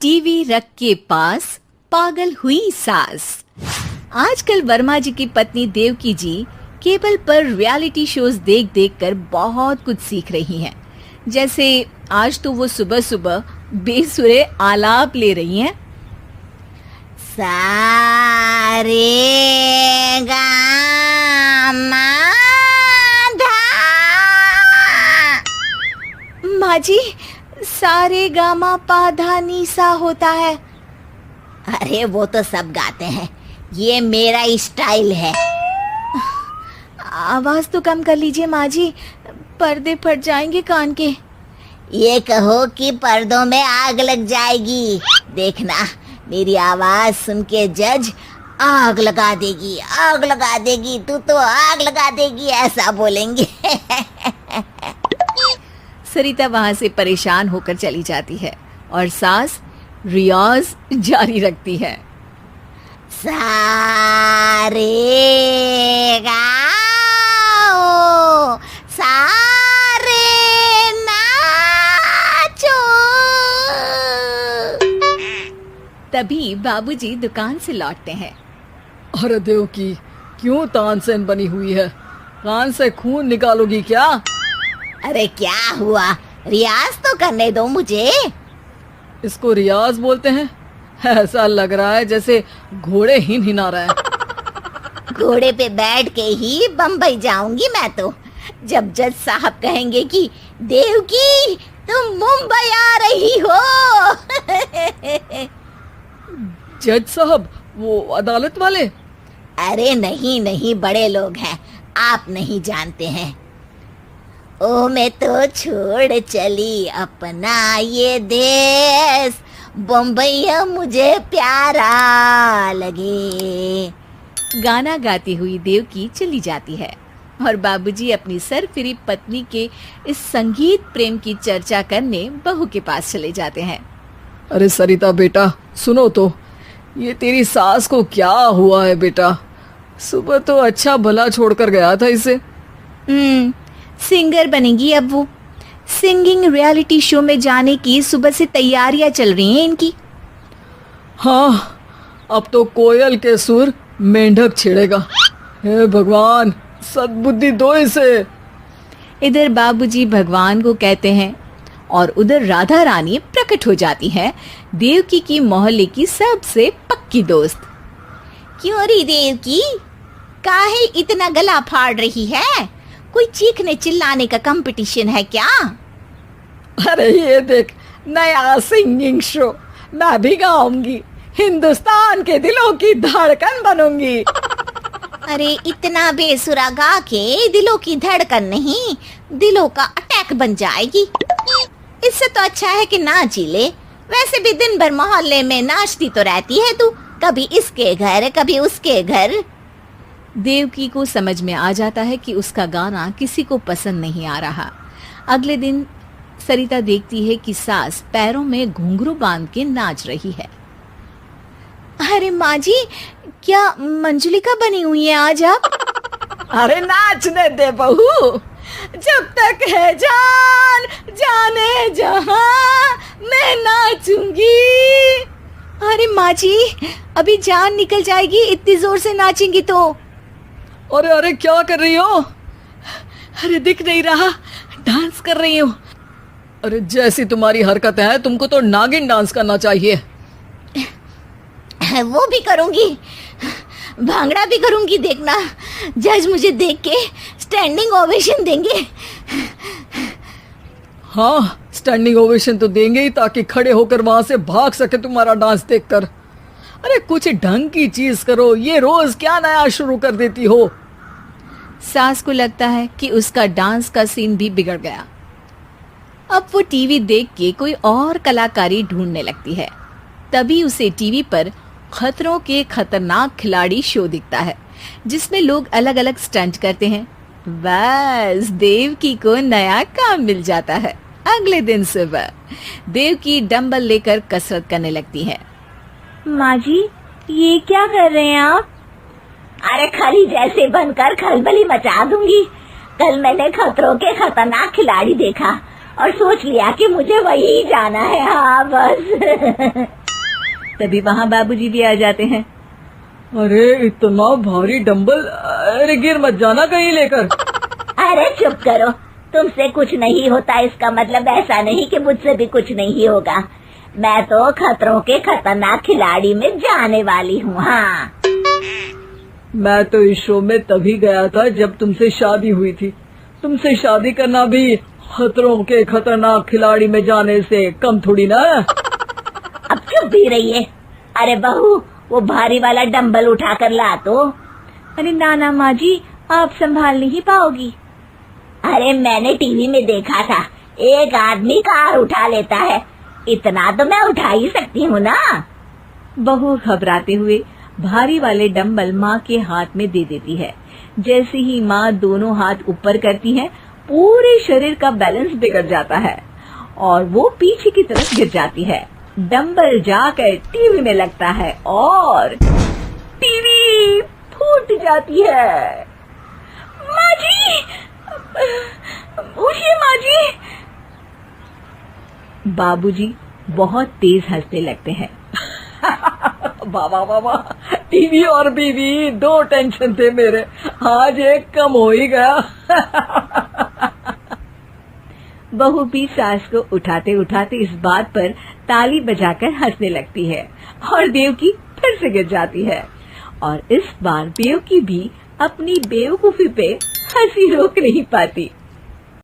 TV रख के पास पागल हुई सास। आजकल वर्मा जी की पत्नी देवकी जी केबल पर रियलिटी शोज देख देख कर बहुत कुछ सीख रही हैं। जैसे आज तो वो सुबह सुबह बेसुरे आलाप ले रही हैं। सारे गामा माँ जी, सारे गामा पाधा नीसा होता है। अरे वो तो सब गाते हैं, ये मेरा स्टाइल है। आवाज तो कम कर लीजिए माँ जी, पर्दे फट जाएंगे कान के। ये कहो कि पर्दों में आग लग जाएगी। देखना, मेरी आवाज सुन के जज आग लगा देगी, आग लगा देगी, तू तो आग लगा देगी, ऐसा बोलेंगे। सरिता वहां से परेशान होकर चली जाती है और सास रियाज जारी रखती है। सारे गाओ, सारे नाचो। तभी बाबूजी दुकान से लौटते हैं। अरे देवकी, क्यों तानसेन बनी हुई है? कान से खून निकालोगी क्या? अरे क्या हुआ, रियाज तो करने दो मुझे। इसको रियाज बोलते हैं? ऐसा लग रहा है जैसे घोड़े हिना रहा है। घोड़े पे बैठ के ही बम्बई जाऊंगी मैं तो, जब जज साहब कहेंगे कि देवकी तुम मुंबई आ रही हो। जज साहब, वो अदालत वाले? अरे नहीं नहीं, बड़े लोग हैं, आप नहीं जानते हैं। ओ मैं तो छोड़ चली अपना ये देश, बम्बई मुझे प्यारा लगे। गाना गाती हुई देवकी चली जाती है और बाबूजी अपनी सरफिरी पत्नी के इस संगीत प्रेम की चर्चा करने बहू के पास चले जाते हैं। अरे सरिता बेटा, सुनो तो, ये तेरी सास को क्या हुआ है बेटा? सुबह तो अच्छा भला छोड़कर गया था इसे। सिंगर बनेगी अब वो। सिंगिंग रियलिटी शो में जाने की सुबह से तैयारियां चल रही हैं इनकी। हाँ, अब तो कोयल के सुर मेंढक छेड़ेगा। हे भगवान, सद्बुद्धि दो इसे। इधर बाबूजी भगवान को कहते हैं और उधर राधा रानी प्रकट हो जाती है, देवकी की मोहल्ले की सबसे पक्की दोस्त। क्यों री देवकी, काहे इतना गला फाड़ रही है? कोई चीखने चिल्लाने का कंपटीशन है क्या? अरे ये देख, नया सिंगिंग शो, मैं भी गाऊंगी, हिंदुस्तान के दिलों की धड़कन बनूंगी। अरे इतना बेसुरा गा के दिलों की धड़कन नहीं, दिलों का अटैक बन जाएगी। इससे तो अच्छा है कि नाच ही ले। वैसे भी दिन भर मोहल्ले में नाचती तो रहती है तू, कभी इसके घर कभी उसके घर। देवकी को समझ में आ जाता है कि उसका गाना किसी को पसंद नहीं आ रहा। अगले दिन सरिता देखती है कि सास पैरों में घुंघरू बांध के नाच रही है। अरे माँ जी, क्या मंजुलिका बनी हुई है आज आप? अरे नाचने दे बहू, जब तक है जान जाने जहां मैं नाचूंगी। अरे माँ जी, अभी जान निकल जाएगी इतनी जोर से नाचेंगी तो। अरे अरे, क्या कर रही हो? अरे दिख नहीं रहा, डांस कर रही हूँ। अरे जैसी तुम्हारी हरकत है, तुमको तो नागिन डांस करना चाहिए। वो भी करूंगी, भांगड़ा भी करूंगी। देखना, जज मुझे देख के स्टैंडिंग ओवेशन देंगे। हाँ, स्टैंडिंग ओवेशन तो देंगे ही, ताकि खड़े होकर वहां से भाग सके तुम्हारा डांस देखकर। अरे कुछ ढंग की चीज करो, ये रोज क्या नया शुरू कर देती हो? सास को लगता है कि उसका डांस का सीन भी बिगड़ गया। अब वो टीवी देख के कोई और कलाकारी ढूंढने लगती है। तभी उसे टीवी पर खतरों के खतरनाक खिलाड़ी शो दिखता है, जिसमें लोग अलग अलग स्टंट करते हैं। बस देवकी को नया काम मिल जाता है। अगले दिन सुबह देवकी डंबल लेकर कसरत करने लगती है। माँ जी, ये क्या कर रहे हैं आप? अरे खली जैसे बनकर खलबली मचा दूंगी। कल मैंने खतरों के खतरनाक खिलाड़ी देखा और सोच लिया कि मुझे वही जाना है। हाँ बस। तभी वहाँ बाबूजी भी आ जाते हैं। अरे इतना भारी डंबल, अरे गिर मत जाना कहीं लेकर। अरे चुप करो, तुमसे कुछ नहीं होता इसका मतलब ऐसा नहीं कि मुझसे भी कुछ नहीं होगा। मैं तो खतरों के खतरनाक खिलाड़ी में जाने वाली हूँ। हाँ, मैं तो इस शो में तभी गया था जब तुमसे शादी हुई थी। तुमसे शादी करना भी खतरों के खतरनाक खिलाड़ी में जाने से कम थोड़ी ना। अब चुप भी रहिए। अरे बहू, वो भारी वाला डंबल उठा कर ला तो। अरे ना माँ जी, आप संभाल नहीं पाओगी। अरे मैंने टीवी में देखा था, एक आदमी कार उठा लेता है, इतना तो मैं उठा ही सकती हूँ ना। बहू घबराते हुए भारी वाले डंबल माँ के हाथ में दे देती है। जैसे ही माँ दोनों हाथ ऊपर करती है, पूरे शरीर का बैलेंस बिगड़ जाता है और वो पीछे की तरफ गिर जाती है। डंबल जाकर टीवी में लगता है और टीवी फूट जाती है। माँ जी, उठिए माँ जी। बाबूजी बहुत तेज हंसने लगते हैं। बाबा बाबा, टीवी और बीवी दो टेंशन थे मेरे, आज एक कम हो ही गया। बहू भी सास को उठाते उठाते इस बात पर ताली बजाकर हंसने लगती है और देवकी फिर से गिर जाती है। और इस बार देवकी भी अपनी बेवकूफी पे हंसी रोक नहीं पाती।